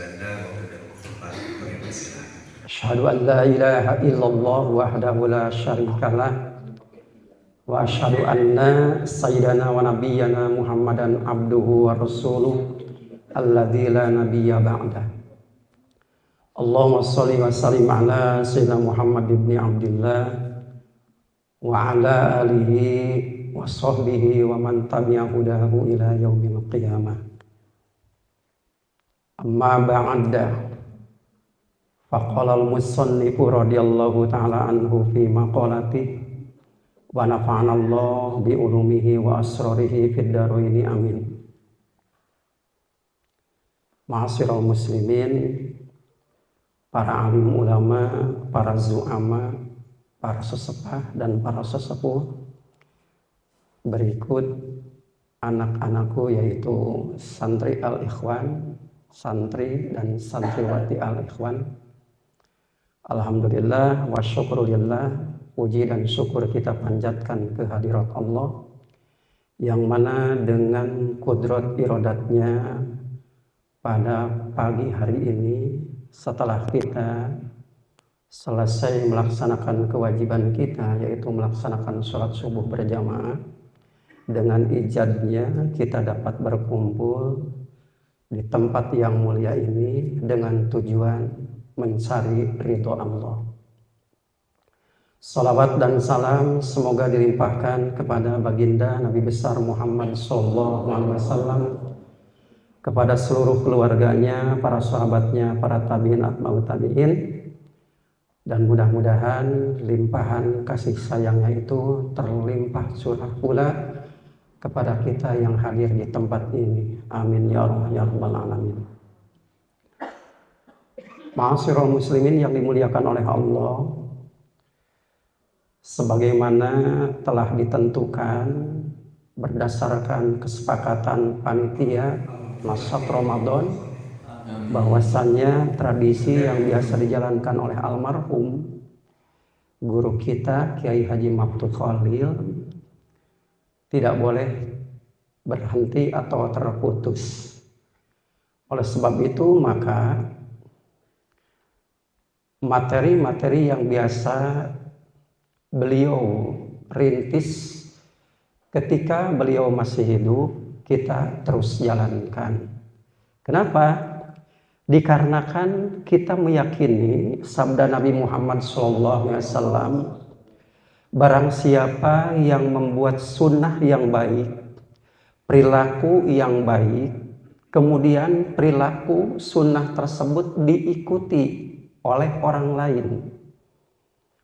Belanda maupun dari tempat bagaimana silakan. Asyhadu an la ilaha illallah wahdahu la syarikalah wa asyhadu anna sayyidana wa nabiyyana Muhammadan abduhu wa rasuluh alladzi la nabiyya ba'dah. Allahumma shalli wa sallim ala sayyidina Muhammad ibn Abdullah wa ala alihi wa sahbihi wa man tabi'a hudahu ila yaumil qiyamah. Amma ba'da. Faqala al-musannifu radhiyallahu ta'ala anhu fi maqalati wa nafa'ana Allah bi ulumihi wa asrarihi fid dharaini amin. Ma'asyiral muslimin, para alim ulama, para zu'ama, para sesepah dan para sesepuh, berikut anak-anakku yaitu santri al-ikhwan, santri dan santriwati al-ikhwan. Alhamdulillah wa syukrulillah, puji dan syukur kita panjatkan kehadirat Allah yang mana dengan kudrat iradatnya pada pagi hari ini setelah kita selesai melaksanakan kewajiban kita yaitu melaksanakan sholat subuh berjamaah, dengan ijazahnya kita dapat berkumpul di tempat yang mulia ini dengan tujuan mencari ridho Allah. Salawat dan salam semoga dilimpahkan kepada baginda Nabi besar Muhammad SAW, kepada seluruh keluarganya, para sahabatnya, para tabi'in, atba'ut tabi'in, dan mudah-mudahan limpahan kasih sayangnya itu terlimpah curah pula kepada kita yang hadir di tempat ini. Amin ya rabbal alamin. Ma'asyiral muslimin yang dimuliakan oleh Allah, sebagaimana telah ditentukan berdasarkan kesepakatan panitia Nasab Ramadan, bahwasannya tradisi yang biasa dijalankan oleh almarhum guru kita Kiai Haji Maftuh Khalil tidak boleh berhenti atau terputus. Oleh sebab itu maka materi-materi yang biasa beliau rintis ketika beliau masih hidup kita terus jalankan. Kenapa? Dikarenakan kita meyakini sabda Nabi Muhammad SAW, barang siapa yang membuat sunnah yang baik, perilaku yang baik, kemudian perilaku sunnah tersebut diikuti oleh orang lain,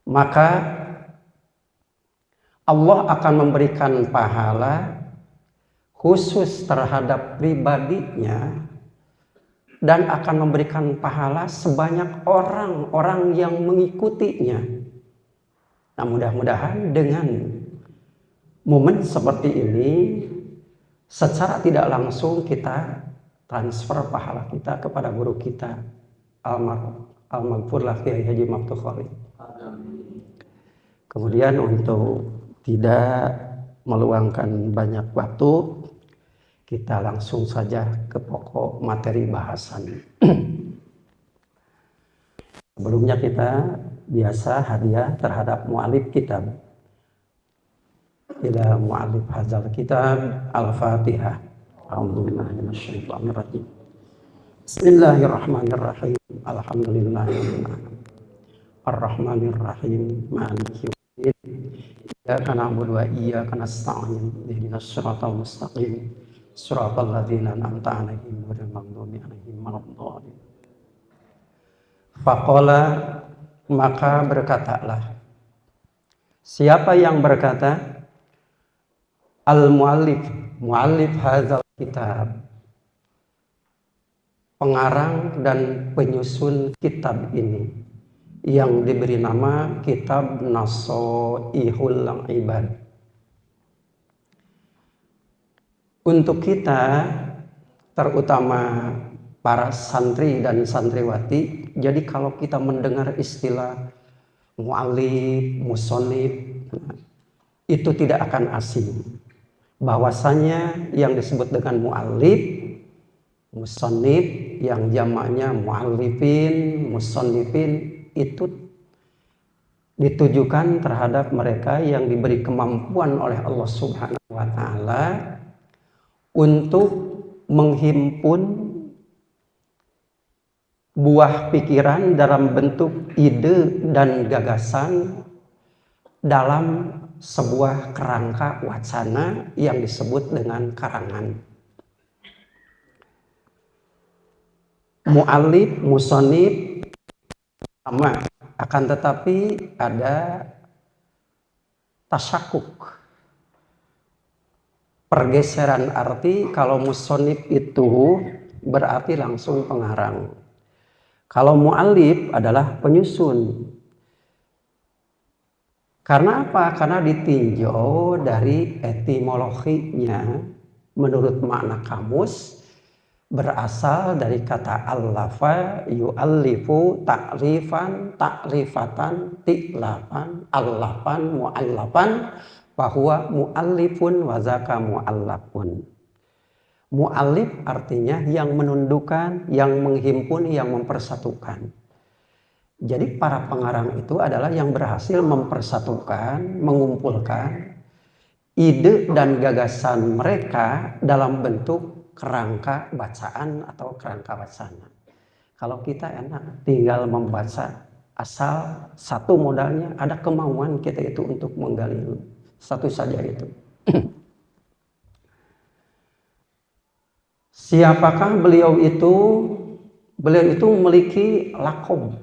maka Allah akan memberikan pahala khusus terhadap pribadinya dan akan memberikan pahala sebanyak orang-orang yang mengikutinya. Nah, mudah-mudahan dengan momen seperti ini secara tidak langsung kita transfer pahala kita kepada guru kita Al-Maghfurlah Kiai Haji Maftuh Khalil. Kemudian untuk tidak meluangkan banyak waktu, kita langsung saja ke pokok materi bahasan. Sebelumnya kita biasa hadiah terhadap mu'alif kitab. Ila mu'alif hadzal kitab Al-Fatihah. A'udzubillahi minasyaitonirrajim. Bismillahirrahmanirrahim. Alhamdulillahirabbil alamin. Arrahmanirrahim. Maliki yaumiddin. Iyyaka na'budu wa iyyaka nasta'in. Ihdinas siratal mustaqim. Siratal ladzina an'amta 'alaihim ghairil maghdubi 'alaihim waladdallin. Faqala, maka berkatalah. Siapa yang berkata? Al-mu'allif, mu'allif hadzal kitab, pengarang dan penyusun kitab ini yang diberi nama Kitab Nasoihul Ibad. Untuk kita, terutama para santri dan santriwati, jadi kalau kita mendengar istilah mu'alif, musonif, itu tidak akan asing. Bahwasanya yang disebut dengan mu'alif, musonif, yang jamaknya mu'allifin, musannifin, itu ditujukan terhadap mereka yang diberi kemampuan oleh Allah Subhanahu wa taala untuk menghimpun buah pikiran dalam bentuk ide dan gagasan dalam sebuah kerangka wacana yang disebut dengan karangan. Mu'allif, musonib sama, akan tetapi ada tasyakuk, pergeseran arti. Kalau musonib itu berarti langsung pengarang, kalau mu'allif adalah penyusun. Karena apa? Karena ditinjau dari etimologinya. Menurut makna kamus, berasal dari kata allafa yu'allifu ta'rifan ta'rifatan ti'lafan allafan mu'allafan bahwa mu'allifun wazaka mu'allafun. Mu'allif artinya yang menundukkan, yang menghimpun, yang mempersatukan. Jadi para pengarang itu adalah yang berhasil mempersatukan, mengumpulkan ide dan gagasan mereka dalam bentuk kerangka bacaan atau kerangka wacana. Kalau kita enak tinggal membaca, asal satu modalnya ada kemauan kita itu untuk menggali satu saja itu. Siapakah beliau itu? Beliau itu memiliki lakob,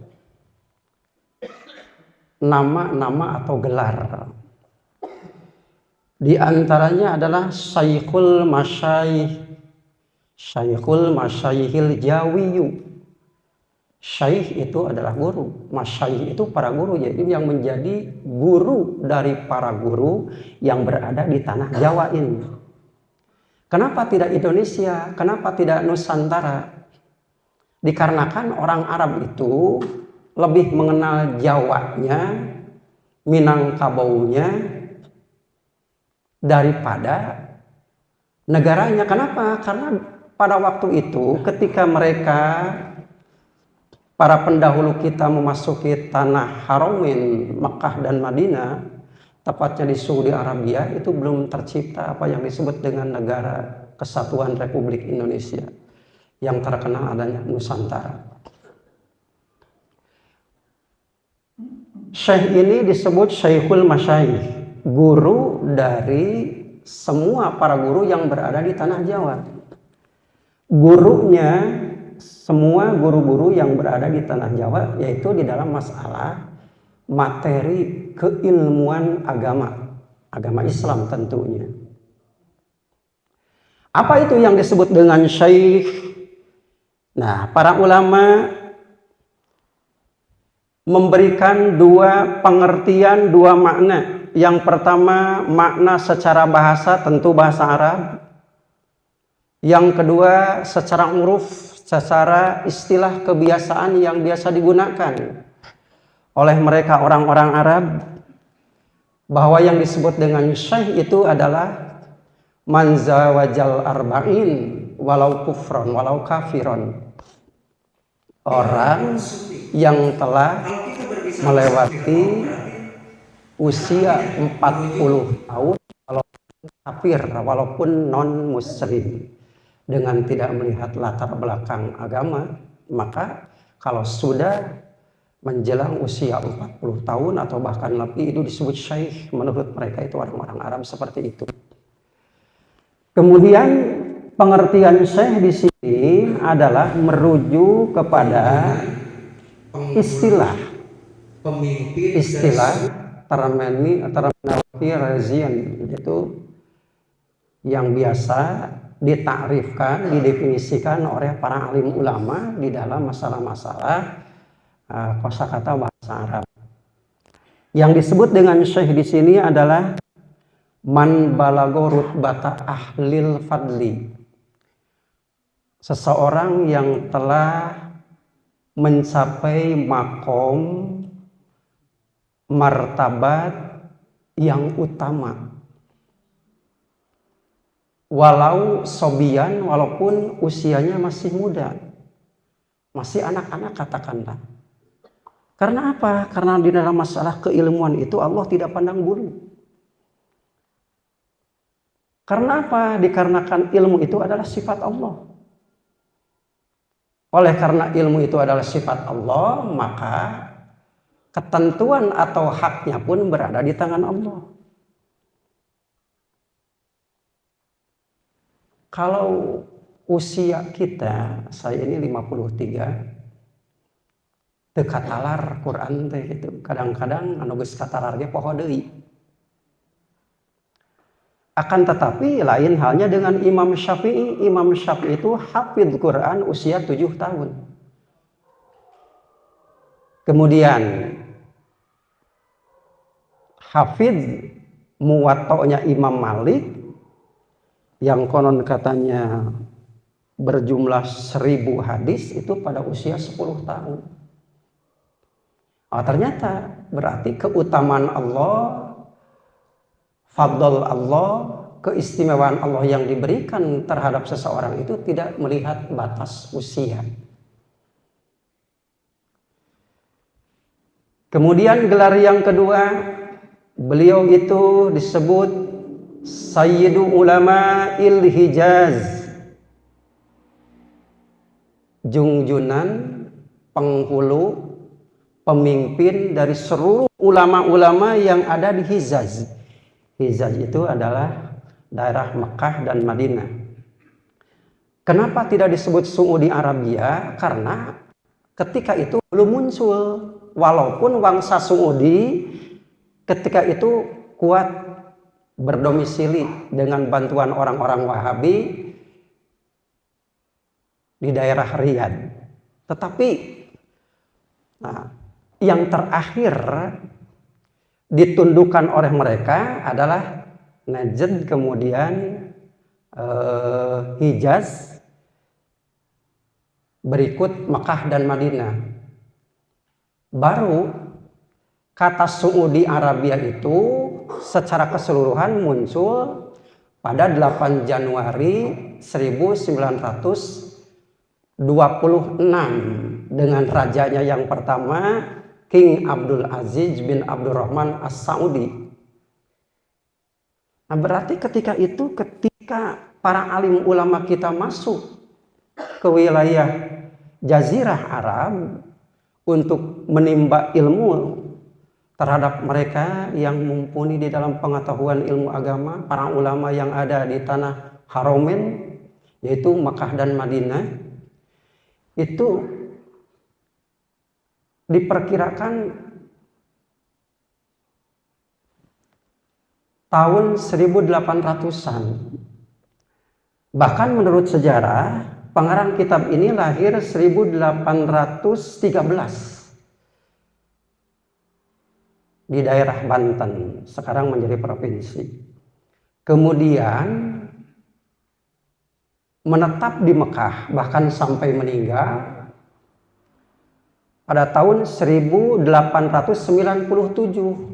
nama-nama atau gelar. Di antaranya adalah Syekhul Masyayikh, Syekhul Masyayihil Jawiyu. Syekh itu adalah guru, masyayikh itu para guru, yaitu yang menjadi guru dari para guru yang berada di tanah Jawa ini. Kenapa tidak Indonesia? Kenapa tidak Nusantara? Dikarenakan orang Arab itu lebih mengenal Jawanya, Minangkabaunya daripada negaranya. Kenapa? Karena pada waktu itu ketika mereka, para pendahulu kita memasuki tanah Haramain Makkah dan Madinah, tepatnya di Saudi Arabia, itu belum tercipta apa yang disebut dengan negara Kesatuan Republik Indonesia, yang terkenal adanya Nusantara. Syekh ini disebut Syekhul Masyayikh, guru dari semua para guru yang berada di tanah Jawa. Gurunya semua guru-guru yang berada di tanah Jawa, yaitu di dalam masalah materi keilmuan agama, agama Islam tentunya. Apa itu yang disebut dengan syekh? Nah, para ulama memberikan dua pengertian, dua makna. Yang pertama, makna secara bahasa, tentu bahasa Arab. Yang kedua, secara uruf, secara istilah kebiasaan yang biasa digunakan oleh mereka orang-orang Arab, bahwa yang disebut dengan syekh itu adalah man zawajal arba'in walau kufron walau kafiron, orang yang telah melewati usia 40 tahun kalau kafir walaupun non muslim, dengan tidak melihat latar belakang agama, maka kalau sudah menjelang usia 40 tahun atau bahkan lebih, itu disebut syekh. Menurut mereka itu orang-orang Arab seperti itu. Kemudian pengertian syekh di sini adalah merujuk kepada istilah terminologi rezian, yaitu yang biasa ditakrifkan, didefinisikan oleh para alim ulama di dalam masalah-masalah kosakata bahasa Arab. Yang disebut dengan syekh di sini adalah man balago rutbata ahlil fadli, seseorang yang telah mencapai makom martabat yang utama, walau sobian, walaupun usianya masih muda. masih anak-anak katakanlah. Karena apa? Karena di dalam masalah keilmuan itu Allah tidak pandang bulu. Karena apa? Dikarenakan ilmu itu adalah sifat Allah. Oleh karena ilmu itu adalah sifat Allah, maka ketentuan atau haknya pun berada di tangan Allah. Kalau usia kita, saya ini 53, teu katalar Quran teh gitu. Kadang-kadang anu geus katalar ge poho deui. Akan tetapi lain halnya dengan Imam Syafi'i. Imam Syafi'i itu hafidz Quran usia 7 tahun. Kemudian hafidz Muwatta'nya Imam Malik yang konon katanya berjumlah 1000 hadis itu pada usia 10 tahun. Ternyata berarti keutamaan Allah, fadl Allah, keistimewaan Allah yang diberikan terhadap seseorang itu tidak melihat batas usia. Kemudian gelar yang kedua, beliau itu disebut Sayyidu Ulama Il-Hijaz, junjunan penghulu pemimpin dari seluruh ulama-ulama yang ada di Hijaz. Hijaz itu adalah daerah Mekah dan Madinah. Kenapa tidak disebut Saudi Arabia? Karena ketika itu belum muncul. Walaupun bangsa Saudi ketika itu kuat berdomisili dengan bantuan orang-orang Wahabi di daerah Riyadh. Tetapi yang terakhir ditundukkan oleh mereka adalah Najd, kemudian Hijaz, berikut Mekah dan Madinah. Baru kata Saudi Arabia itu secara keseluruhan muncul pada 8 Januari 1926 dengan rajanya yang pertama, King Abdul Aziz bin Abdurrahman As-Saudi. Nah, berarti ketika para alim ulama kita masuk ke wilayah Jazirah Arab untuk menimba ilmu terhadap mereka yang mumpuni di dalam pengetahuan ilmu agama, para ulama yang ada di tanah Haromen, yaitu Makkah dan Madinah, itu diperkirakan tahun 1800-an. Bahkan menurut sejarah, pengarang kitab ini lahir 1813 di daerah Banten, sekarang menjadi provinsi. Kemudian menetap di Mekah bahkan sampai meninggal pada tahun 1897.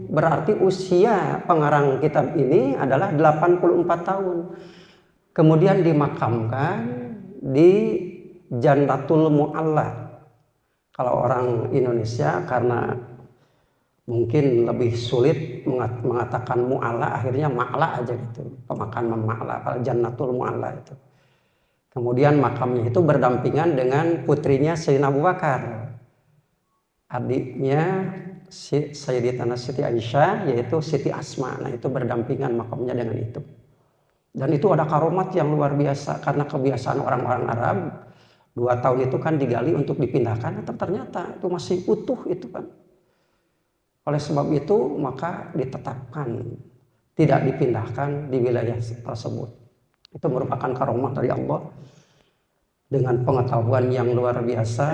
Berarti usia pengarang kitab ini adalah 84 tahun. Kemudian dimakamkan di Jannatul Mu'alla. Kalau orang Indonesia karena mungkin lebih sulit mengatakan Mu'alla, akhirnya Ma'la aja gitu. Pemakaman Ma'la, kalau Jannatul Mu'alla itu. Kemudian makamnya itu berdampingan dengan putrinya Sayyidina Abu Bakar, adiknya Sayyidatina Siti Aisyah, yaitu Siti Asma. Nah, itu berdampingan makamnya dengan itu. Dan itu ada karomat yang luar biasa karena kebiasaan orang-orang Arab 2 tahun itu kan digali untuk dipindahkan, ternyata itu masih utuh itu kan. Oleh sebab itu maka ditetapkan tidak dipindahkan di wilayah tersebut. Itu merupakan karomat dari Allah dengan pengetahuan yang luar biasa,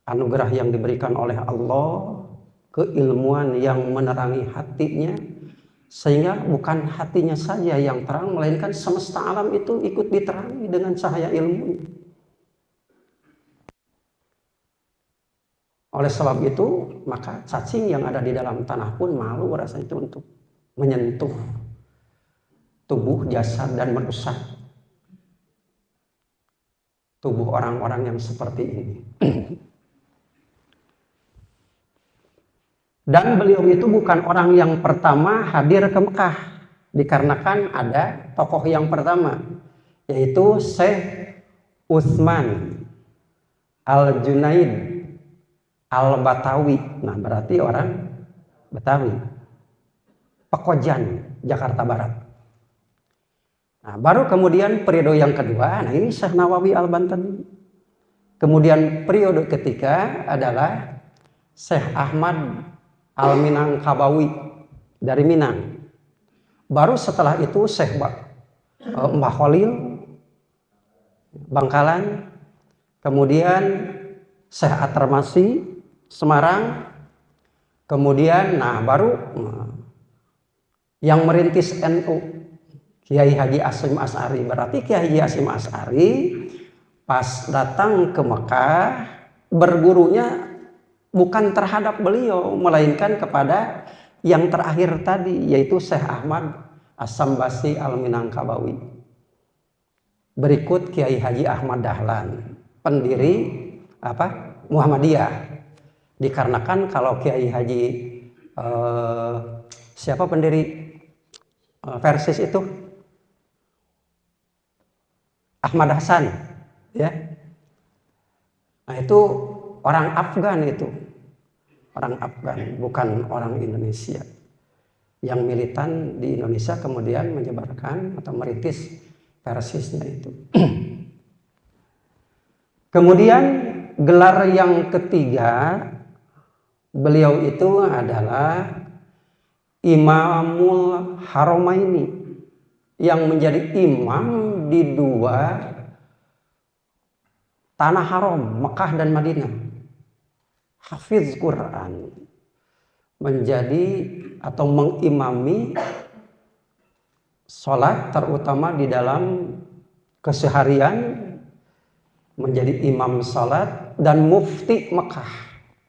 anugerah yang diberikan oleh Allah, keilmuan yang menerangi hatinya, sehingga bukan hatinya saja yang terang, melainkan semesta alam itu ikut diterangi dengan cahaya ilmu. Oleh sebab itu maka cacing yang ada di dalam tanah pun malu rasanya itu untuk menyentuh tubuh, jasad, dan merusak. tubuh orang-orang yang seperti ini. Dan beliau itu bukan orang yang pertama hadir ke Mekah, dikarenakan ada tokoh yang pertama, yaitu Syekh Utsman Al-Junaid Al-Batawi. Nah, berarti orang Betawi, Pekojan, Jakarta Barat. Nah, baru kemudian periode yang kedua, nah ini Syekh Nawawi Al-Bantani. Kemudian periode ketiga adalah Syekh Ahmad Al-Minangkabawi dari Minang. Baru setelah itu Syekh Mbah Khalil Bangkalan, kemudian Syekh At-Tarmasi Semarang, kemudian baru yang merintis NU Kiai Haji Hasyim Asy'ari. Berarti Kiai Haji Hasyim Asy'ari pas datang ke Mekah bergurunya bukan terhadap beliau, melainkan kepada yang terakhir tadi, yaitu Syekh Ahmad As-Sambasi Al-Minangkabawi. Berikut Kiai Haji Ahmad Dahlan, pendiri Muhammadiyah. Dikarenakan kalau Kiai Haji siapa pendiri Persis itu? Ahmad Hasan, ya. Nah, itu orang Afgan itu. Orang Afgan, bukan orang Indonesia. Yang militan di Indonesia kemudian menyebarkan atau merintis Persisnya itu. Kemudian gelar yang ketiga beliau itu adalah Imamul Haramaini, yang menjadi imam di dua tanah haram, Mekah dan Madinah. Hafiz Quran, menjadi atau mengimami sholat, terutama di dalam keseharian, menjadi imam sholat dan mufti Mekah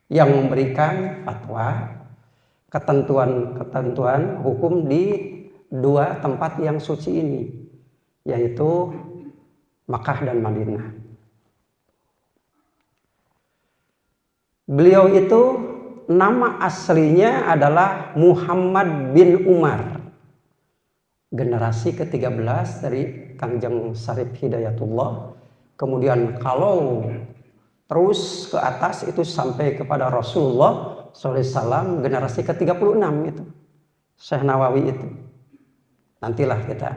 yang memberikan fatwa, ketentuan hukum di dua tempat yang suci ini, yaitu Makkah dan Madinah. Beliau itu nama aslinya adalah Muhammad bin Umar, generasi ke-13 dari Kangjeng Syarif Hidayatullah. Kemudian kalau terus ke atas itu sampai kepada Rasulullah SAW, generasi ke-36 itu Syekh Nawawi itu. Nantilah kita,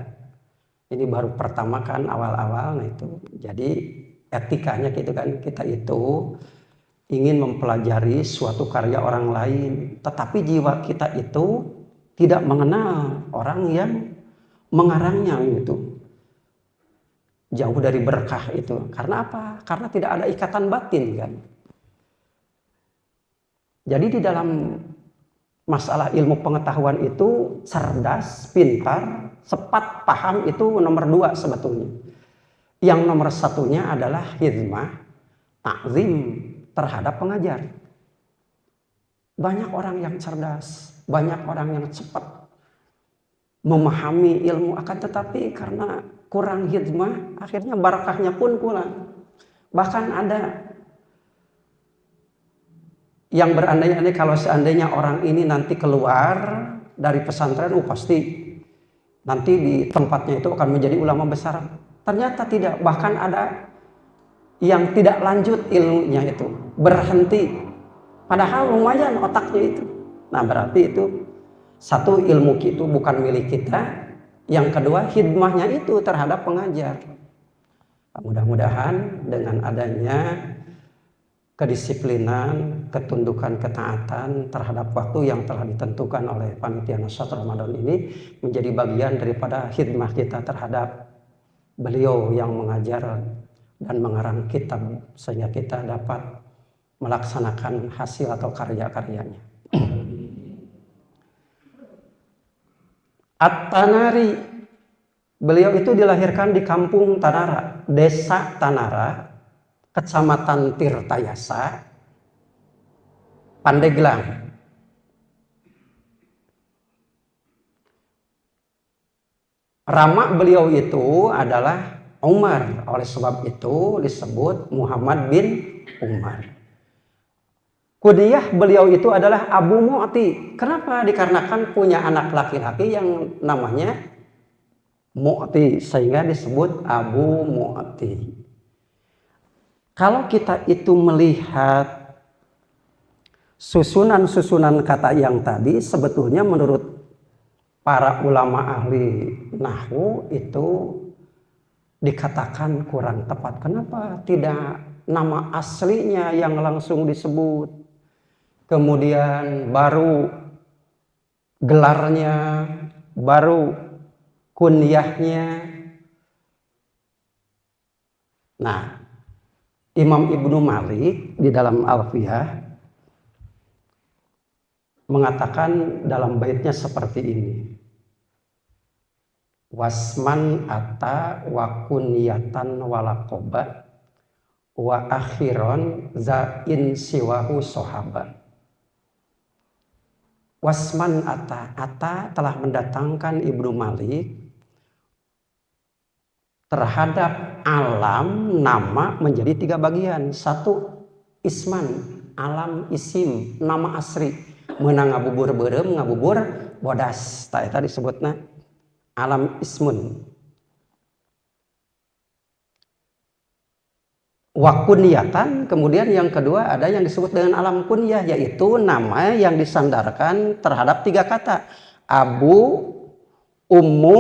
ini baru pertama kan awal-awal. Nah itu jadi etikanya gitu kan, kita itu ingin mempelajari suatu karya orang lain, tetapi jiwa kita itu tidak mengenal orang yang mengarangnya itu. Jauh dari berkah itu. Karena apa? Karena tidak ada ikatan batin kan. Jadi di dalam masalah ilmu pengetahuan itu cerdas, pintar, cepat paham itu nomor 2 sebetulnya. Yang nomor 1-nya adalah hizmah, ta'zim terhadap pengajar. Banyak orang yang cerdas, banyak orang yang cepat memahami ilmu, akan tetapi karena kurang hizmah, akhirnya barakahnya pun kurang. Bahkan ada yang berandai-andai kalau seandainya orang ini nanti keluar dari pesantren, pasti nanti di tempatnya itu akan menjadi ulama besar. Ternyata tidak, bahkan ada yang tidak lanjut ilmunya itu, berhenti. Padahal lumayan otaknya itu. Nah berarti itu satu, ilmu itu bukan milik kita. Yang kedua, hidmahnya itu terhadap pengajar. Mudah-mudahan dengan adanya kedisiplinan, ketundukan, ketaatan terhadap waktu yang telah ditentukan oleh panitia Nashad Ramadan ini menjadi bagian daripada hidmah kita terhadap beliau yang mengajar dan mengarang kitab, sehingga kita dapat melaksanakan hasil atau karya-karyanya. At-Tanari, beliau itu dilahirkan di kampung Tanara, desa Tanara, kecamatan Tirtayasa, Pandeglang. Rama beliau itu adalah Umar. Oleh sebab itu disebut Muhammad bin Umar. Kunyah beliau itu adalah Abu Mu'ti. Kenapa? Dikarenakan punya anak laki-laki yang namanya Mu'ti, sehingga disebut Abu Mu'ti. Kalau kita itu melihat susunan-susunan kata yang tadi, sebetulnya menurut para ulama ahli nahwu itu dikatakan kurang tepat. Kenapa tidak nama aslinya yang langsung disebut, kemudian baru gelarnya, baru kunyahnya. Nah, Imam Ibnu Malik di dalam Alfiyah mengatakan dalam baitnya seperti ini. Wasman ata wa kunyatan walakoba wa akhiron zain siwahu sohaba. Wasman ata telah mendatangkan Ibnu Malik terhadap alam nama menjadi 3 bagian. 1 isman, alam isim, nama asri. Meunang ngabubur beureum, ngabubur bodas. Ta eta disebutna alam ismun. Wa kunyatan, kemudian yang kedua ada yang disebut dengan alam kunyah, yaitu nama yang disandarkan terhadap 3 kata. Abu, Ummu,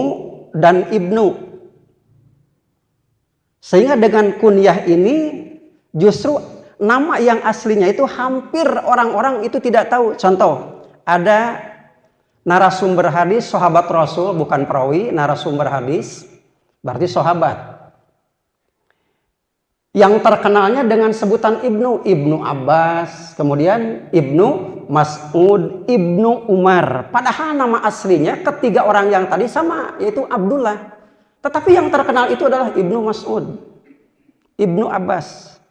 dan Ibnu. Sehingga dengan kunyah ini justru nama yang aslinya itu hampir orang-orang itu tidak tahu. Contoh, ada narasumber hadis sahabat Rasul, bukan perawi, narasumber hadis berarti sahabat. Yang terkenalnya dengan sebutan Ibnu Abbas, kemudian Ibnu Mas'ud, Ibnu Umar. Padahal nama aslinya ketiga orang yang tadi sama, yaitu Abdullah. Tetapi yang terkenal itu adalah Ibnu Mas'ud, Ibnu Abbas,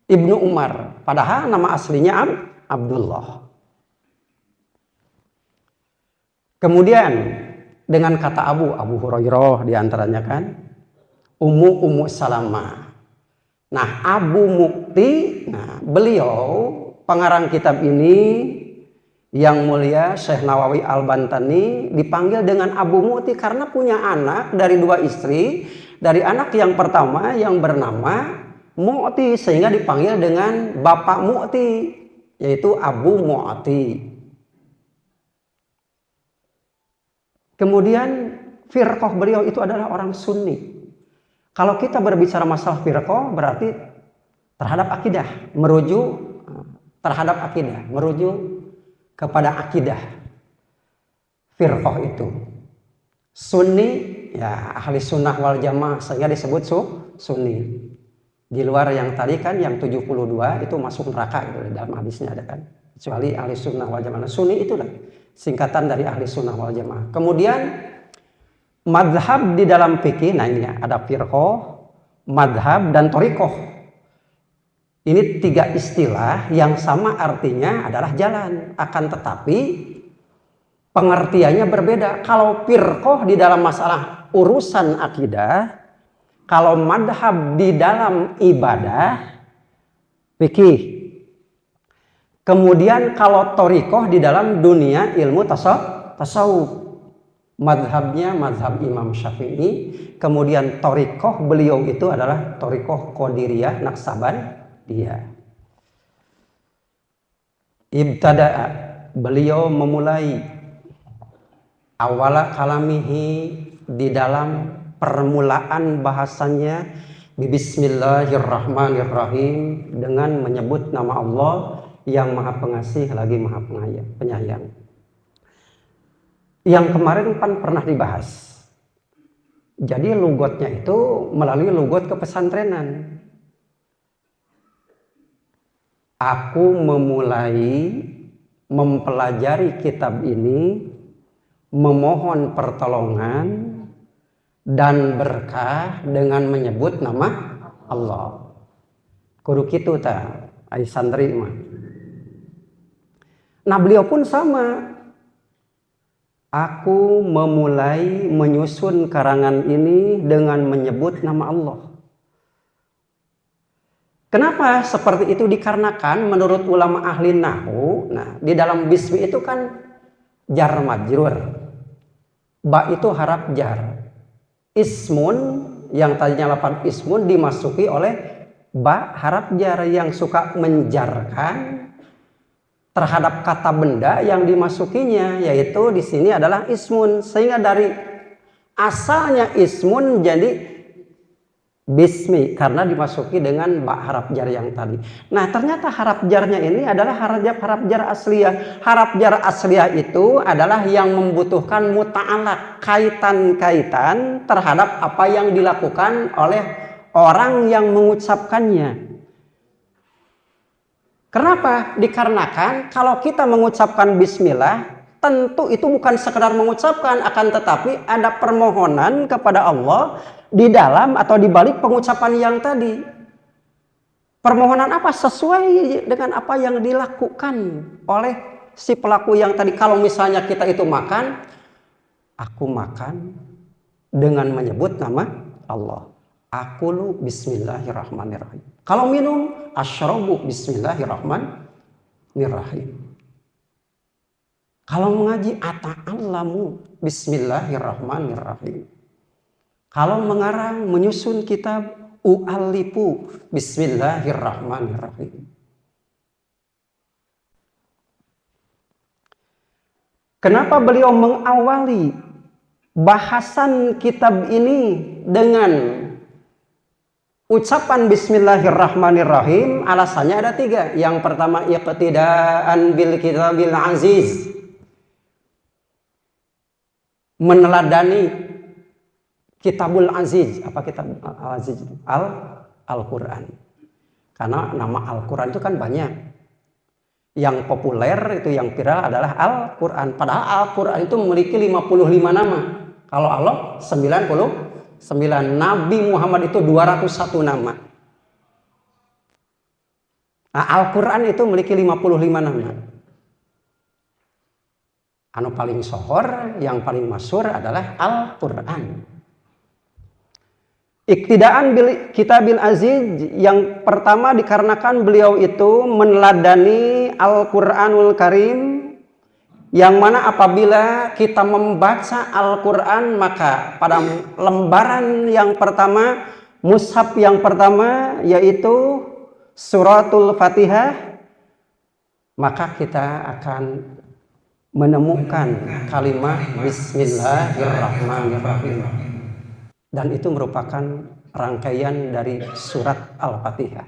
Ibnu Umar. Padahal nama aslinya Abdullah. Kemudian dengan kata Abu Hurairah diantaranya kan, Ummu Salamah. Nah, Abu Mu'ti, beliau pengarang kitab ini yang mulia Syekh Nawawi Al-Bantani dipanggil dengan Abu Mu'ti karena punya anak dari 2 istri. Dari anak yang pertama yang bernama Mu'ti, sehingga dipanggil dengan Bapak Mu'ti, yaitu Abu Mu'ti. Kemudian firqah beliau itu adalah orang Sunni. Kalau kita berbicara masalah firqah berarti terhadap akidah, merujuk terhadap akidah, merujuk kepada akidah. Firqah itu Sunni, ya ahli sunnah wal jamaah, sehingga disebut Sunni. Di luar yang tadi kan yang 72 itu masuk neraka gitu, dalam hadisnya ada kan. Kecuali ahli sunnah wal jamaah. Sunni itulah singkatan dari ahli sunnah wal jamaah. Kemudian madhab di dalam fikih, nah ini ada firqah, madhab, dan thariqah. Ini 3 istilah yang sama artinya adalah jalan, akan tetapi pengertiannya berbeda. Kalau firqah di dalam masalah urusan akidah, kalau madhab di dalam ibadah, fikih. Kemudian kalau thariqah di dalam dunia ilmu tasawuf. Madhabnya madhab Imam Syafi'i. Kemudian thariqah beliau itu adalah thariqah Qadiriyah Naqsabandiyah. Ibtada'a, beliau memulai awala kalamihi, di dalam permulaan bahasanya, bismillahirrahmanirrahim, dengan menyebut nama Allah yang Maha Pengasih lagi Maha Penyayang. Yang kemarin kan pernah dibahas. Jadi lugotnya itu melalui lugot kepesantrenan. Aku memulai mempelajari kitab ini, memohon pertolongan dan berkah dengan menyebut nama Allah. Kudu kitu ta, ai santri mah. Nah, beliau pun sama. Aku memulai menyusun karangan ini dengan menyebut nama Allah. Kenapa seperti itu? Dikarenakan menurut ulama ahli nahwu, di dalam bismi itu kan jar majrur. Ba itu harap jar. Ismun yang tadinya lapan ismun dimasuki oleh ba harap jar yang suka menjarkan terhadap kata benda yang dimasukinya, yaitu di sini adalah ismun, sehingga dari asalnya ismun jadi bismi karena dimasuki dengan ba harap jar yang tadi. Nah, ternyata harap jarnya ini adalah harap jar asliyah. Harap jar asliyah itu adalah yang membutuhkan muta'alaq, kaitan-kaitan terhadap apa yang dilakukan oleh orang yang mengucapkannya. Kenapa? Dikarenakan kalau kita mengucapkan bismillah, tentu itu bukan sekedar mengucapkan, akan tetapi ada permohonan kepada Allah di dalam atau di balik pengucapan yang tadi. Permohonan apa? Sesuai dengan apa yang dilakukan oleh si pelaku yang tadi. Kalau misalnya kita itu makan, aku makan dengan menyebut nama Allah. Aqulu bismillahirrahmanirrahim. Kalau minum, asyrabu bismillahirrahmanirrahim. Kalau mengaji, ata'allamu bismillahirrahmanirrahim. Kalau mengarang, menyusun kitab, u'allifu bismillahirrahmanirrahim. Kenapa beliau mengawali bahasan kitab ini dengan ucapan bismillahirrahmanirrahim? Alasannya ada 3. Yang pertama, iqtidaan bil kitabil aziz, meneladani kitabul aziz. Apa kitab aziz? Al-Quran. Karena nama Al-Quran itu kan banyak. Yang populer itu, yang viral adalah Al-Quran. Padahal Al-Quran itu memiliki 55 nama. Kalau Allah 99. Nabi Muhammad itu 201 nama. Nah, Al-Quran itu memiliki 55 nama. Anu paling sohor, yang paling masyhur adalah Al-Quran. Iktidaan bil kitabil aziz, yang pertama dikarenakan beliau itu meneladani Al-Quranul Karim, yang mana apabila kita membaca Al-Quran, maka pada lembaran yang pertama, mushaf yang pertama, yaitu suratul Fatihah, maka kita akan menemukan kalimat bismillahirrahmanirrahim. Dan itu merupakan rangkaian dari surat Al-Fatihah.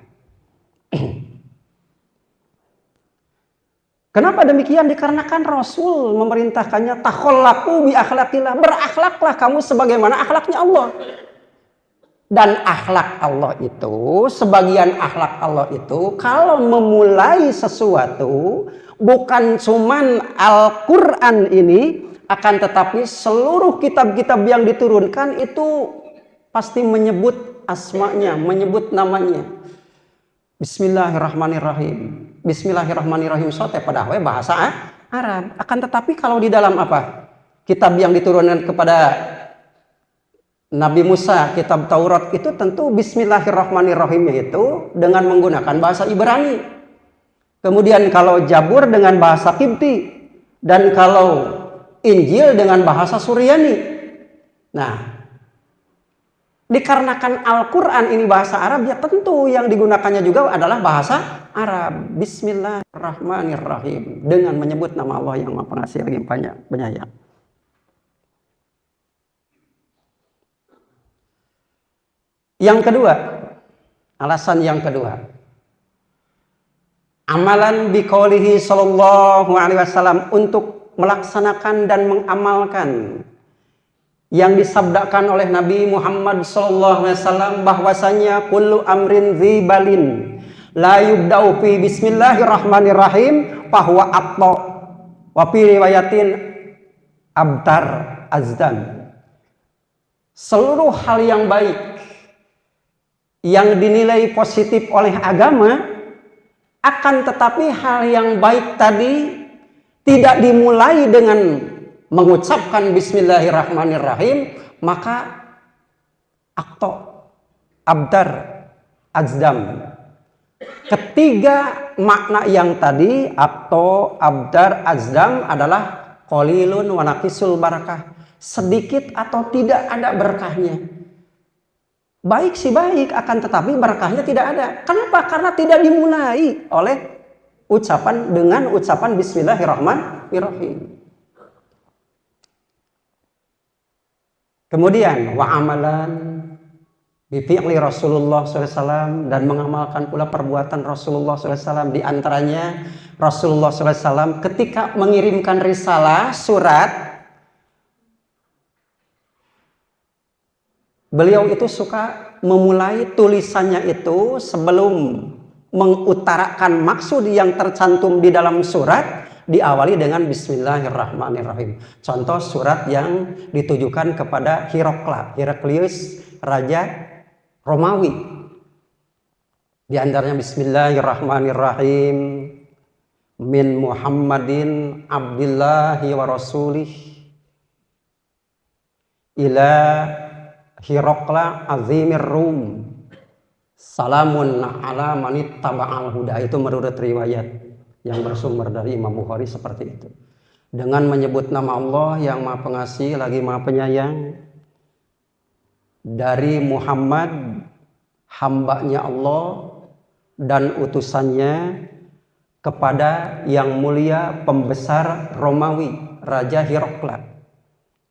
Kenapa demikian? Dikarenakan Rasul memerintahkannya, takhallaku bi akhlaqillah, berakhlaklah kamu sebagaimana akhlaknya Allah. Dan akhlak Allah itu, sebagian akhlak Allah itu, kalau memulai sesuatu, bukan cuman Al-Quran ini, akan tetapi seluruh kitab-kitab yang diturunkan itu pasti menyebut asmanya, menyebut namanya. Bismillahirrahmanirrahim. Bismillahirrahmanirrahim sote padahal bahasa Arab. Akan tetapi kalau di dalam apa? Kitab yang diturunkan kepada Nabi Musa, kitab Taurat, itu tentu bismillahirrahmanirrahimnya itu dengan menggunakan bahasa Ibrani. Kemudian kalau Zabur dengan bahasa Qibti, dan kalau Injil dengan bahasa Suryani. Nah, dikarenakan Al-Quran ini bahasa Arab, ya tentu yang digunakannya juga adalah bahasa Arab. Bismillahirrahmanirrahim, dengan menyebut nama Allah yang Maha Pengasih lagi penyayang. Yang kedua, alasan yang kedua, amalan biqaulihi sallallahu alaihi wasallam, untuk melaksanakan dan mengamalkan yang disabdakan oleh Nabi Muhammad sallallahu alaihi wasallam, bahwasanya kullu amrin dzibalin la yubda'u fi bismillahirrahmanirrahim fahuwa abta, wa fi riwayatin abtar azdan. Seluruh hal yang baik yang dinilai positif oleh agama, akan tetapi hal yang baik tadi tidak dimulai dengan mengucapkan bismillahirrahmanirrahim, maka akto, abdar, azdam. Ketiga makna yang tadi, akto, abdar, azdam adalah qalilun wa naqisul barakah. Sedikit atau tidak ada berkahnya. Baik sih baik, akan tetapi berkahnya tidak ada. Kenapa? Karena tidak dimulai oleh ucapan bismillahirrahmanirrahim. Kemudian wa amalan bi fi'li Rasulullah SAW, dan mengamalkan pula perbuatan Rasulullah SAW. Di antaranya Rasulullah SAW ketika mengirimkan risalah, surat, beliau itu suka memulai tulisannya itu sebelum mengutarakan maksud yang tercantum di dalam surat, diawali dengan bismillahirrahmanirrahim. Contoh surat yang ditujukan kepada Heraklius, raja Romawi. Di antaranya bismillahirrahmanirrahim. Min Muhammadin abdillahi wa rasulih ila Herakla azimir Rum. Salamun ala manit taba'al huda. Itu menurut riwayat yang bersumber dari Imam Bukhari seperti itu. Dengan menyebut nama Allah yang Maha Pengasih lagi Maha Penyayang, dari Muhammad hambanya Allah dan utusannya, kepada yang mulia pembesar Romawi, Raja Herakla.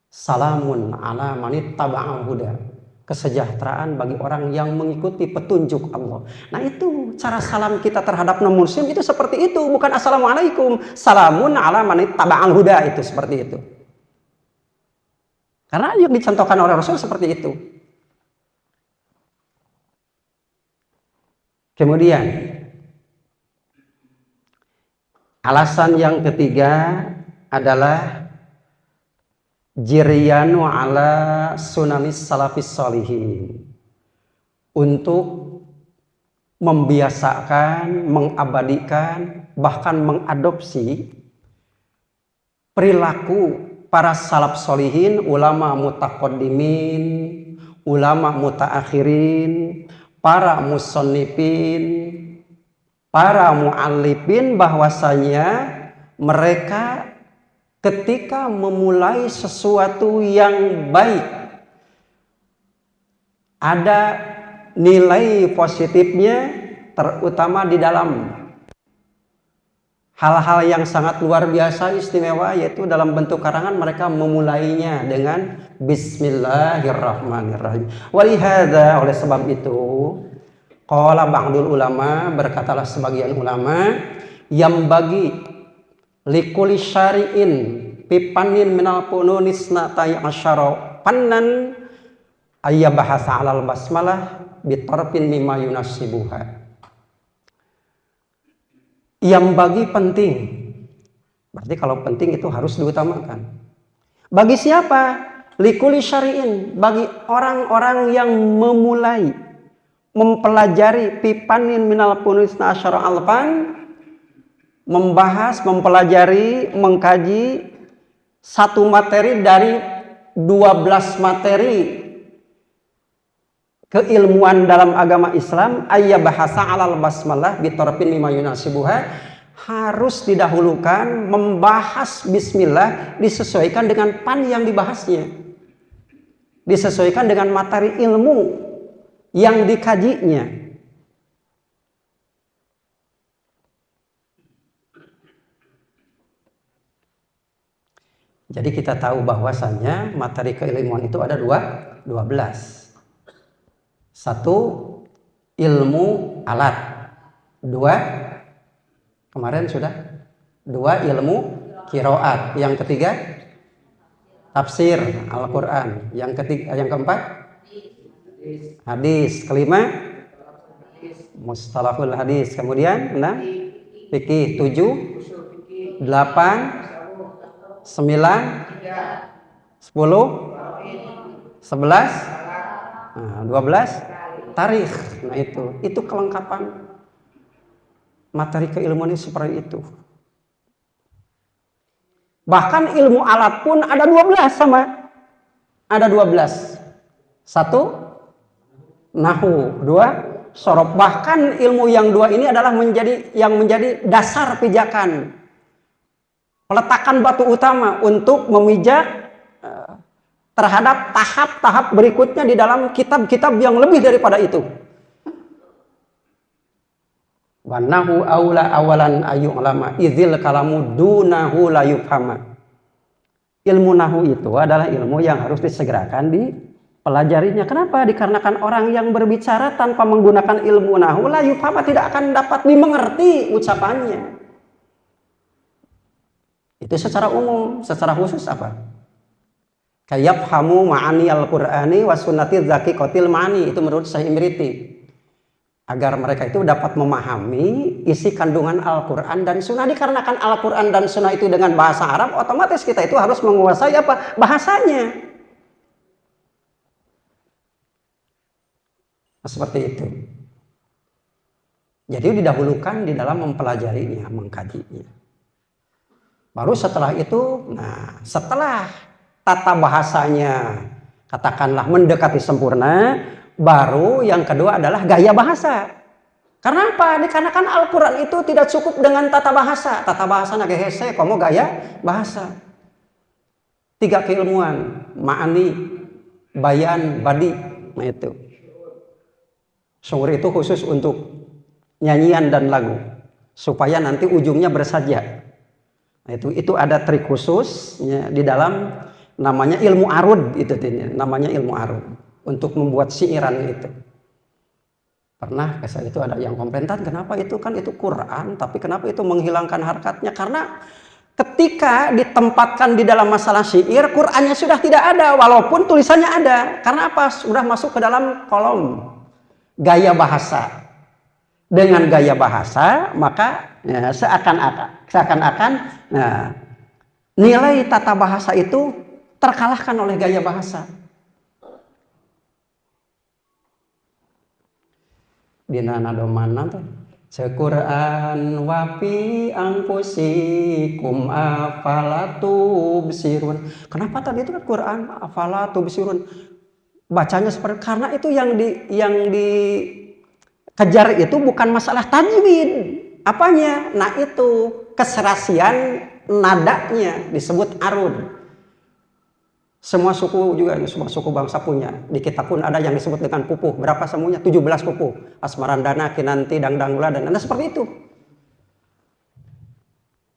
Salamun ala manit taba'al huda. Kesejahteraan bagi orang yang mengikuti petunjuk Allah. Nah, itu cara salam kita terhadap non muslim itu seperti itu, bukan assalamualaikum. Salamun ala manit taba'al huda, itu seperti itu. Karena yang dicontohkan oleh Rasul seperti itu. Kemudian alasan yang ketiga adalah jiryanu ala sunanis salafis sholihin, untuk membiasakan, mengabadikan, bahkan mengadopsi perilaku para salaf sholihin, ulama mutaqaddimin, ulama mutaakhirin, para musannifin, para muallifin, bahwasanya mereka ketika memulai sesuatu yang baik, ada nilai positifnya, terutama di dalam hal-hal yang sangat luar biasa istimewa, yaitu dalam bentuk karangan, mereka memulainya dengan bismillahirrahmanirrahim. Walihada, oleh sebab itu, qala ba'dul ulama, berkatalah sebagian ulama, yang bagi likuli syari'in pipanin minal pununis natai asyara pannan ayyabahasa alal basmalah bitarfin mimma yunasibuha. Yang bagi penting, berarti kalau penting itu harus diutamakan. Bagi siapa? Likuli syari'in, bagi orang-orang yang memulai mempelajari pipanin minal pununis asyara alfan, membahas, mempelajari, mengkaji satu materi dari 12 materi keilmuan dalam agama Islam, ayyabahasa alal basmalah bitarfin mimma yunasibuha, harus didahulukan membahas bismillah disesuaikan dengan pan yang dibahasnya, disesuaikan dengan materi ilmu yang dikajinya. Jadi kita tahu bahwasannya materi keilmuan itu ada 12. Satu, ilmu alat. 2, kemarin sudah. 2, ilmu qiraat. Yang ketiga, tafsir Al-Quran. Yang keempat, hadis. Kelima, mustalahul hadis. Kemudian 6, fikih. 7, 8, 9, 10, 11, 12, tarikh. Nah, itu kelengkapan materi keilmuan seperti itu. Bahkan ilmu alat pun ada 12 sama. Ada 12. Satu, nahu. Dua, sorof. Bahkan ilmu yang dua ini adalah menjadi dasar pijakan. Peletakan batu utama untuk memijak terhadap tahap-tahap berikutnya di dalam kitab-kitab yang lebih daripada itu. Wa nahu aula awalan ayyulama idzil kalamu dunahu la yufhama. Ilmu nahu itu adalah ilmu yang harus disegerakan dipelajarinya. Kenapa? Dikarenakan orang yang berbicara tanpa menggunakan ilmu nahu la yufhama tidak akan dapat dimengerti ucapannya. Itu secara umum. Secara khusus apa? Kayafhamu ma'ani al-Qur'ani wa sunnati zaqiqatil ma'ani. Itu menurut Syekh Imriti. Agar mereka itu dapat memahami isi kandungan Al-Quran dan Sunnah. Dikarenakan Al-Quran dan Sunnah itu dengan bahasa Arab, otomatis kita itu harus menguasai apa? Bahasanya. Nah, seperti itu. Jadi didahulukan di dalam mempelajarinya, mengkajinya. Baru setelah itu, setelah tata bahasanya katakanlah mendekati sempurna, baru yang kedua adalah gaya bahasa. Karena apa? Dikarenakan Al-Quran itu tidak cukup dengan tata bahasa. Tata bahasa nagehese, komo gaya bahasa. 3 keilmuan, ma'ani, bayan, badi. Nah itu. Syukur itu khusus untuk nyanyian dan lagu. Supaya nanti ujungnya bersaja. Nah itu ada trik khusus di dalam namanya ilmu arud itu namanya ilmu arud untuk membuat siiran itu. Pernah kesal itu ada yang komentar, kenapa itu kan itu Quran tapi kenapa itu menghilangkan harkatnya? Karena ketika ditempatkan di dalam masalah syair, Qurannya sudah tidak ada walaupun tulisannya ada. Karena apa? Sudah masuk ke dalam kolom gaya bahasa. Dengan gaya bahasa maka ya, seakan-akan nilai tata bahasa itu terkalahkan oleh gaya bahasa. Dina nadomana teh Quran wafi angkusikum afalatubsirun. Kenapa tadi itu kan Quran afalatubsirun? Bacanya seperti karena itu yang dikejar itu bukan masalah tajwid. Apanya? Nah itu keserasian nadanya disebut arud. Semua suku juga, semua suku bangsa punya. Di kita pun ada yang disebut dengan pupuh. Berapa semuanya? 17 pupuh. Asmarandana, Kinanti, Dangdanggula, dan seperti itu.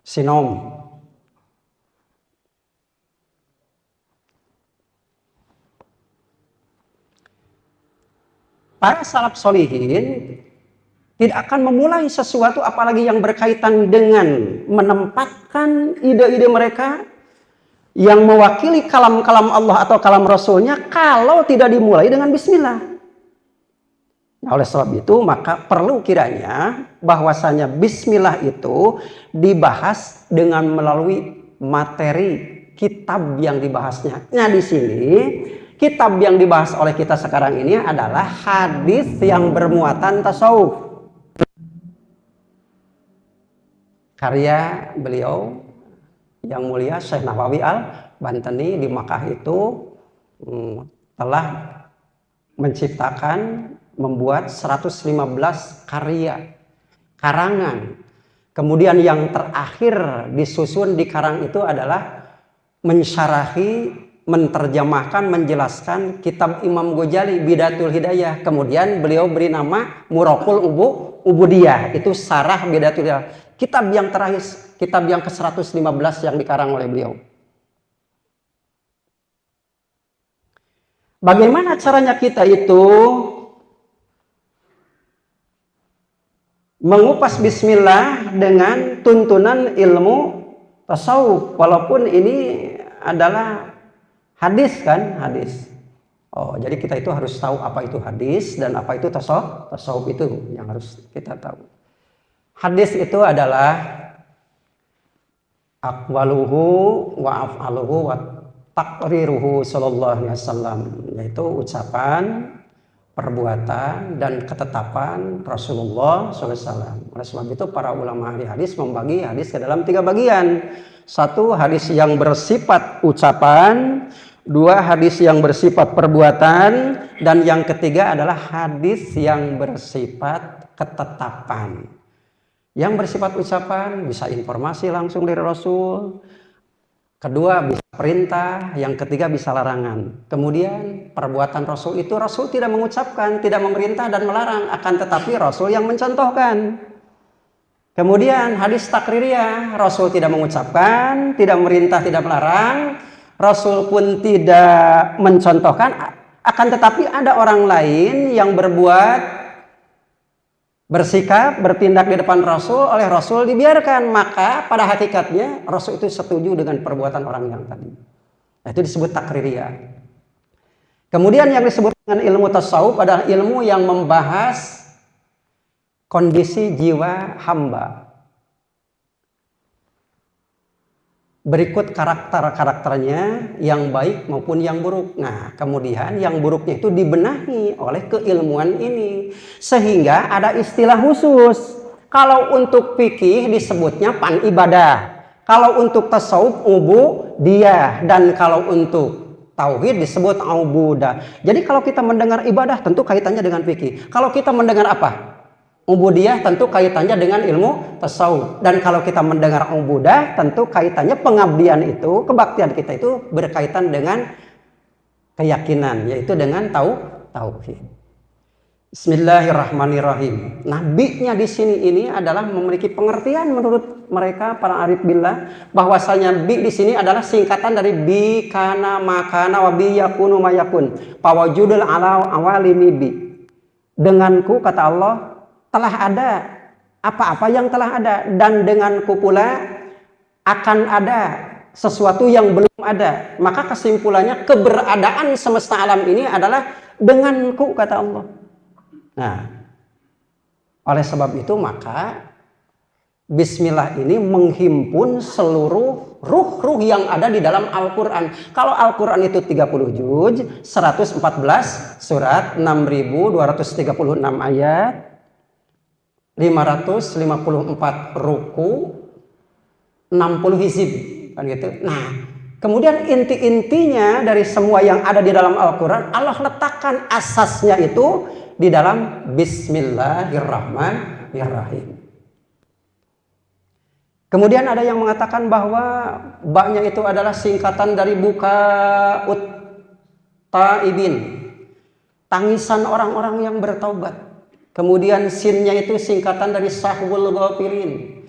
Sinom. Para salaf solihin tidak akan memulai sesuatu apalagi yang berkaitan dengan menempatkan ide-ide mereka yang mewakili kalam-kalam Allah atau kalam Rasulnya kalau tidak dimulai dengan bismillah. Nah, oleh sebab itu maka perlu kiranya bahwasanya bismillah itu dibahas dengan melalui materi kitab yang dibahasnya. Nah di sini kitab yang dibahas oleh kita sekarang ini adalah hadis yang bermuatan tasawuf. Karya beliau yang mulia Syekh Nawawi Al-Bantani di Makkah itu telah menciptakan, membuat 115 karya karangan. Kemudian yang terakhir disusun di karang itu adalah mensyarahi, menterjemahkan, menjelaskan kitab Imam Ghazali Bidatul Hidayah. Kemudian beliau beri nama Muraqul Ubudiyah. Itu sarah Bidatul Hidayah. Kitab yang terakhir, kitab yang ke-115 yang dikarang oleh beliau. Bagaimana caranya kita itu mengupas bismillah dengan tuntunan ilmu tasawuf, walaupun ini adalah hadis kan, hadis. Oh, jadi kita itu harus tahu apa itu hadis dan apa itu tasawuf. Tasawuf itu yang harus kita tahu. Hadis itu adalah aqwaluhu wa af'aluhu wa taqriruhu sallallahu alaihi wasallam, yaitu ucapan, perbuatan, dan ketetapan Rasulullah SAW. Oleh sebab itu para ulama ahli hadis membagi hadis ke dalam 3 bagian. 1, hadis yang bersifat ucapan, 2, hadis yang bersifat perbuatan, dan yang ketiga adalah hadis yang bersifat ketetapan. Yang bersifat ucapan bisa informasi langsung dari Rasul, kedua bisa perintah, yang ketiga bisa larangan. Kemudian perbuatan Rasul itu Rasul tidak mengucapkan, tidak memerintah dan melarang, akan tetapi Rasul yang mencontohkan. Kemudian hadis takririyah, Rasul tidak mengucapkan, tidak memerintah, tidak melarang, Rasul pun tidak mencontohkan, akan tetapi ada orang lain yang berbuat, bersikap, bertindak di depan Rasul, oleh Rasul dibiarkan, maka pada hakikatnya Rasul itu setuju dengan perbuatan orang yang tadi. Nah, itu disebut takririyah. Kemudian yang disebut dengan ilmu tasawuf adalah ilmu yang membahas kondisi jiwa hamba. Berikut karakter-karakternya yang baik maupun yang buruk. Nah, kemudian yang buruknya itu dibenahi oleh keilmuan ini. Sehingga ada istilah khusus. Kalau untuk fikih disebutnya pan ibadah. Kalau untuk tasawuf ubudiyah. Dan kalau untuk tauhid disebut aubudah. Jadi kalau kita mendengar ibadah tentu kaitannya dengan fikih. Kalau kita mendengar apa? Ubudiyah tentu kaitannya dengan ilmu tasawuf. Dan kalau kita mendengar ubudah tentu kaitannya pengabdian itu, kebaktian kita itu berkaitan dengan keyakinan, yaitu dengan tauhid. Bismillahirrahmanirrahim. Nabi-nya di sini ini adalah memiliki pengertian menurut mereka para arif billah bahwasanya bi di sini adalah singkatan dari bi kana makana wa bi yakunu mayakun. Pawajudul ala awalimi bi. Denganku kata Allah telah ada apa-apa yang telah ada, dan denganku pula akan ada sesuatu yang belum ada. Maka kesimpulannya keberadaan semesta alam ini adalah denganku kata Allah. Nah, oleh sebab itu maka Bismillah ini menghimpun seluruh ruh-ruh yang ada di dalam Al-Quran. Kalau Al-Quran itu 30 juz, 114 surat, 6.236 ayat, 554 ruku, 60 hizib, kan gitu. Nah, kemudian inti-intinya dari semua yang ada di dalam Al-Quran, Allah letakkan asasnya itu di dalam Bismillahirrahmanirrahim. Kemudian ada yang mengatakan bahwa ba-nya itu adalah singkatan dari bukaut taibin, tangisan orang-orang yang bertaubat. Kemudian sinnya itu singkatan dari sahwul ghafirin,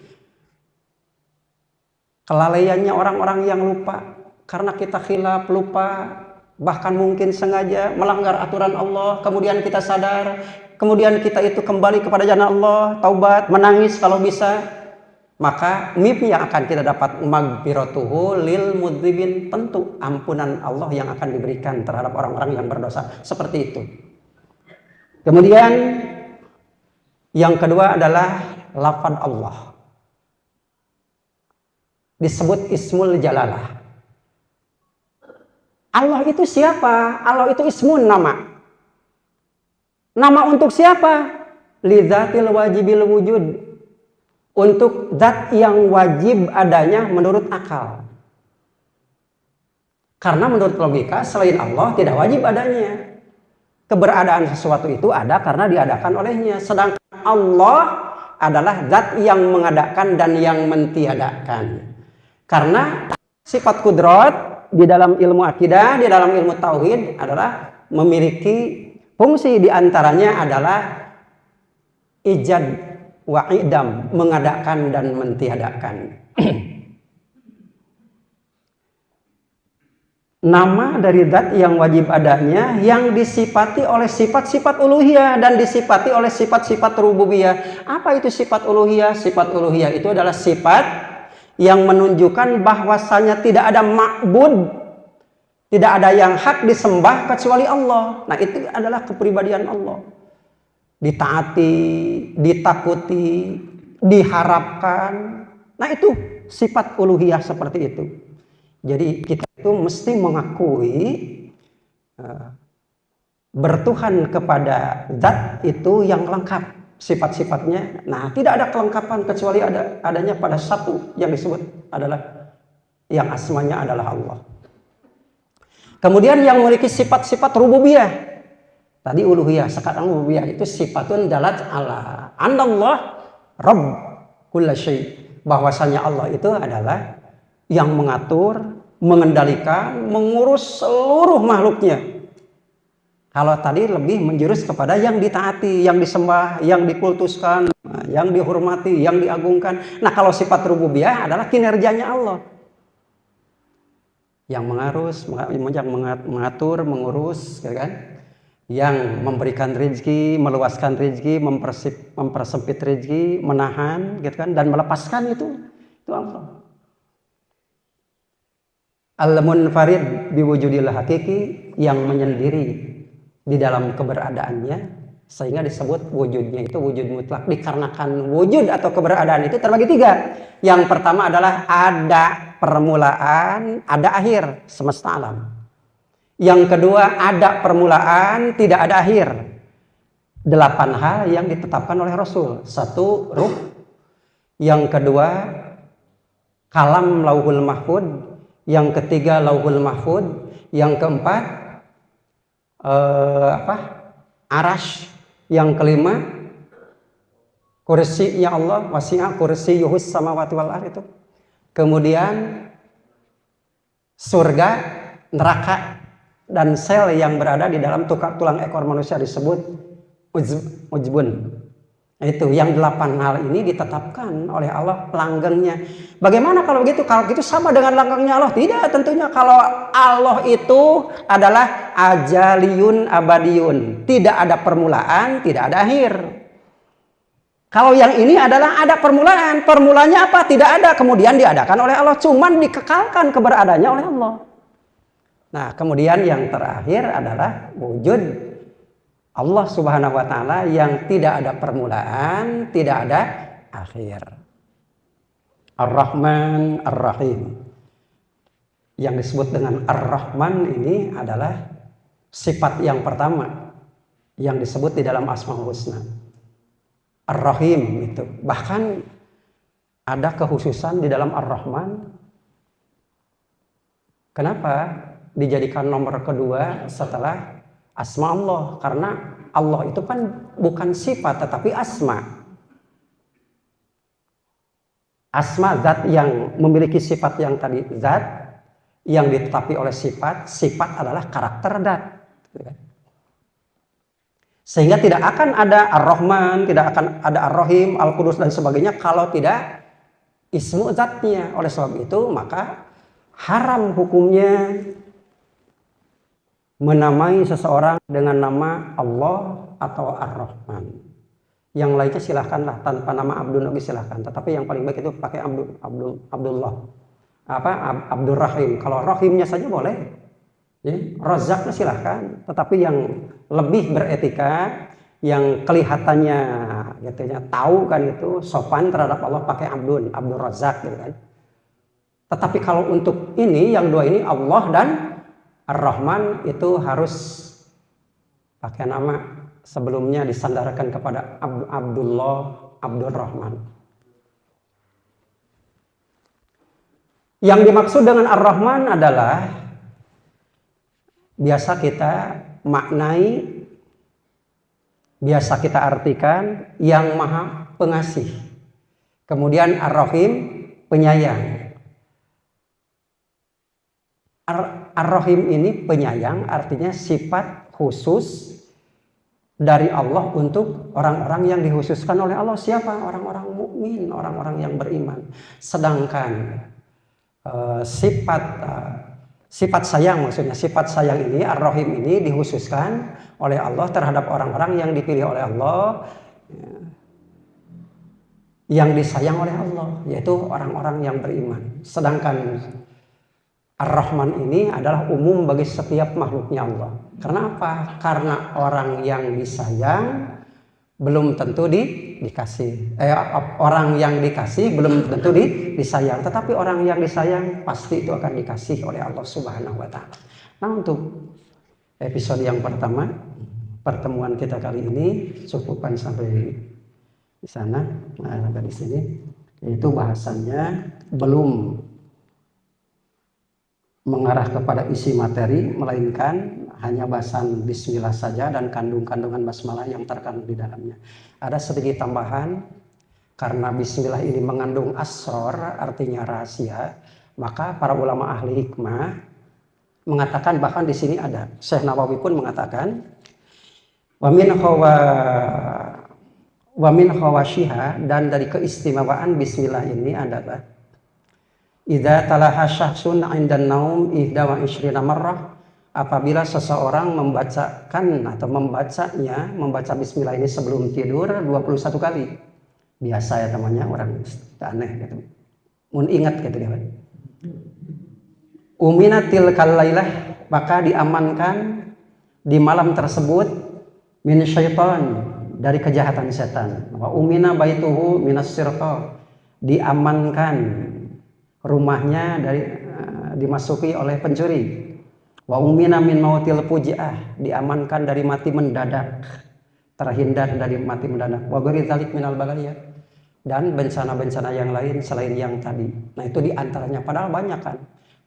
kelalaiannya orang-orang yang lupa. Karena kita khilaf, lupa, bahkan mungkin sengaja melanggar aturan Allah, kemudian kita sadar, kemudian kita itu kembali kepada jalan Allah, taubat, menangis kalau bisa, maka mimpi yang akan kita dapat maghfiratuhu lil mudhibin, tentu ampunan Allah yang akan diberikan terhadap orang-orang yang berdosa. Seperti itu. Kemudian yang kedua adalah lafaz Allah. Disebut Ismul Jalalah. Allah itu siapa? Allah itu ismun, nama. Nama untuk siapa? Lidzatil wajibil wujud. Untuk zat yang wajib adanya menurut akal. Karena menurut logika selain Allah tidak wajib adanya. Keberadaan sesuatu itu ada karena diadakan olehnya. Sedangkan Allah adalah zat yang mengadakan dan yang mentiadakan. Karena sifat kudrat di dalam ilmu akidah, di dalam ilmu tauhid adalah memiliki fungsi, diantaranya adalah ijad wa idam, mengadakan dan mentiadakan. Nama dari zat yang wajib adanya yang disifati oleh sifat-sifat uluhiyah dan disifati oleh sifat-sifat rububiyah. Apa itu sifat uluhiyah? Sifat uluhiyah itu adalah sifat yang menunjukkan bahwasanya tidak ada ma'bud, tidak ada yang hak disembah kecuali Allah. Nah, itu adalah kepribadian Allah. Ditaati, ditakuti, diharapkan. Nah, itu sifat uluhiyah seperti itu. Jadi kita itu mesti mengakui bertuhan kepada zat itu yang lengkap sifat-sifatnya. Nah, tidak ada kelengkapan kecuali adanya pada satu yang disebut adalah yang asmanya adalah Allah. Kemudian yang memiliki sifat-sifat rububiyah. Tadi uluhiyah, sekarang rububiyah itu sifatun dalat ala anallah rabb kulla syai. Bahwasanya Allah itu adalah yang mengatur, mengendalikan, mengurus seluruh makhluknya. Kalau tadi lebih menjurus kepada yang ditaati, yang disembah, yang dikultuskan, yang dihormati, yang diagungkan. Nah, kalau sifat rububiyah adalah kinerjanya Allah. Yang mengatur, mengurus, ya kan? Yang memberikan rezeki, meluaskan rezeki, mempersempit rezeki, menahan, gitu kan? Dan melepaskan itu Allah. Al-munfarid biwujudil hakiki, yang menyendiri di dalam keberadaannya, sehingga disebut wujudnya itu wujud mutlak. Dikarenakan wujud atau keberadaan itu terbagi tiga. Yang pertama adalah ada permulaan, ada akhir, semesta alam. Yang kedua ada permulaan, tidak ada akhir. 8 hal yang ditetapkan oleh Rasul. 1, ruh. Yang kedua kalam lauhul mahfud. Yang ketiga lauhul mahfud. Yang keempat arash. Yang kelima kursinya Allah, wasi'a kursiyuhus samawati wal ardh itu. Kemudian surga, neraka, dan sel yang berada di dalam tulang ekor manusia disebut ujbun. Itu yang 8 hal ini ditetapkan oleh Allah langgengnya. Bagaimana kalau begitu? Kalau gitu sama dengan langgengnya Allah? Tidak, tentunya. Kalau Allah itu adalah ajaliyun abadiyun, tidak ada permulaan, tidak ada akhir. Kalau yang ini adalah ada permulaan. Permulaannya apa? Tidak ada, kemudian diadakan oleh Allah, cuman dikekalkan keberadaannya oleh Allah. Nah, kemudian yang terakhir adalah wujud Allah subhanahu wa ta'ala yang tidak ada permulaan, tidak ada akhir. Ar-Rahman, Ar-Rahim. Yang disebut dengan Ar-Rahman ini adalah sifat yang pertama yang disebut di dalam Asmaul Husna. Ar-Rahim itu. Bahkan ada kekhususan di dalam Ar-Rahman. Kenapa dijadikan nomor kedua setelah asma Allah? Karena Allah itu kan bukan sifat tetapi asma. Asma zat yang memiliki sifat yang tadi zat yang ditetapi oleh sifat. Sifat adalah karakter zat. Sehingga tidak akan ada Ar-Rahman, tidak akan ada Ar-Rahim, Al-Qudus dan sebagainya kalau tidak ismu zatnya. Oleh sebab itu maka haram hukumnya menamai seseorang dengan nama Allah atau Ar-Rahman. Yang lainnya silahkanlah tanpa nama Abdul Nabi silahkan. Tetapi yang paling baik itu pakai Abdullah. Abdul Rahim. Kalau Rahimnya saja boleh. Ya, Razaknya silahkan. Tetapi yang lebih beretika, yang kelihatannya gitu ya, tahu kan itu sopan terhadap Allah pakai Abdul Razak gitu kan. Tetapi kalau untuk ini yang dua ini Allah dan Ar-Rahman itu harus pakai nama sebelumnya disandarkan kepada Abdullah, Abdul Rahman. Yang dimaksud dengan Ar-Rahman adalah biasa kita maknai, biasa kita artikan yang maha pengasih. Kemudian Ar-Rahim penyayang. Ar-Rahim ini penyayang, artinya sifat khusus dari Allah untuk orang-orang yang dikhususkan oleh Allah. Siapa? Orang-orang mukmin, orang-orang yang beriman. Sedangkan sifat sayang, maksudnya sifat sayang ini, Ar-Rahim ini dikhususkan oleh Allah terhadap orang-orang yang dipilih oleh Allah, yang disayang oleh Allah, yaitu orang-orang yang beriman. Sedangkan Ar-Rahman ini adalah umum bagi setiap makhluknya Allah. Karena apa? Karena orang yang disayang belum tentu dikasih. Orang yang dikasih belum tentu disayang. Tetapi orang yang disayang pasti itu akan dikasih oleh Allah Subhanahu wa ta'ala. Nah, untuk episode yang pertama pertemuan kita kali ini cukupkan sampai di sana, sampai di sini. Itu bahasannya belum mengarah kepada isi materi, melainkan hanya bahasan bismillah saja dan kandungan basmalah yang terkandung di dalamnya. Ada sedikit tambahan, karena bismillah ini mengandung asror, artinya rahasia, maka para ulama ahli hikmah mengatakan, bahkan di sini ada Syekh Nawawi pun mengatakan, wa min khawashiha, dan dari keistimewaan bismillah ini adalah idza talaha syakhsun 'indan naum 21 marrah, apabila seseorang membacakan atau membaca bismillah ini sebelum tidur 21 kali. Biasa ya namanya orang aneh gitu. Mun ingat gitu dia. Uminatil kalailah, maka diamankan di malam tersebut min syaitan, dari kejahatan setan. Wa umina baituhu minas sirqa, diamankan rumahnya dari dimasuki oleh pencuri. Wa umina min mautil fujiah, diamankan dari mati mendadak, terhindar dari mati mendadak. Wa ghairi dzalik minal balaya, dan bencana-bencana yang lain selain yang tadi. Nah itu diantaranya, padahal banyak kan.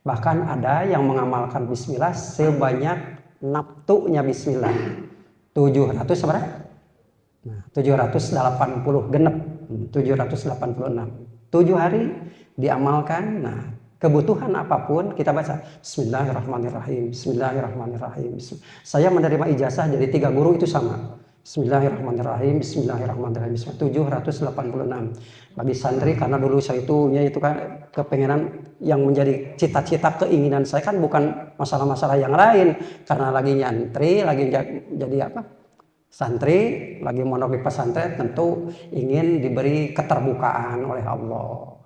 Bahkan ada yang mengamalkan bismillah sebanyak naftunya bismillah 700 berapa? Nah, 780 genep, 786. 7 hari diamalkan. Nah, kebutuhan apapun kita baca Bismillahirrahmanirrahim, Bismillahirrahmanirrahim. Saya menerima ijazah dari 3 guru itu sama. Bismillahirrahmanirrahim, Bismillahirrahmanirrahim, 786. Bagi santri, karena dulu saya itu kan kepengenan yang menjadi cita-cita keinginan saya kan bukan masalah-masalah yang lain, karena lagi nyantri, lagi jadi santri, lagi mondok di pesantren, tentu ingin diberi keterbukaan oleh Allah,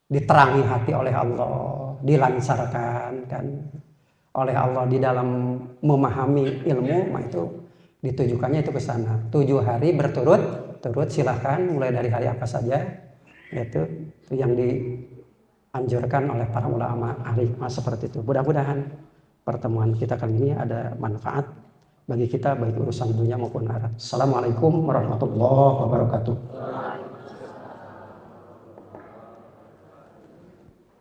diterangi hati oleh Allah, dilancarkan kan oleh Allah di dalam memahami ilmu. Nah itu ditujukannya itu ke sana. 7 hari berturut-turut, silahkan mulai dari hari apa saja, itu yang dianjurkan oleh para ulama ahli hikmah seperti itu. Mudah-mudahan pertemuan kita kali ini ada manfaat bagi kita, baik urusan dunia maupun akhirat. Assalamualaikum warahmatullahi wabarakatuh.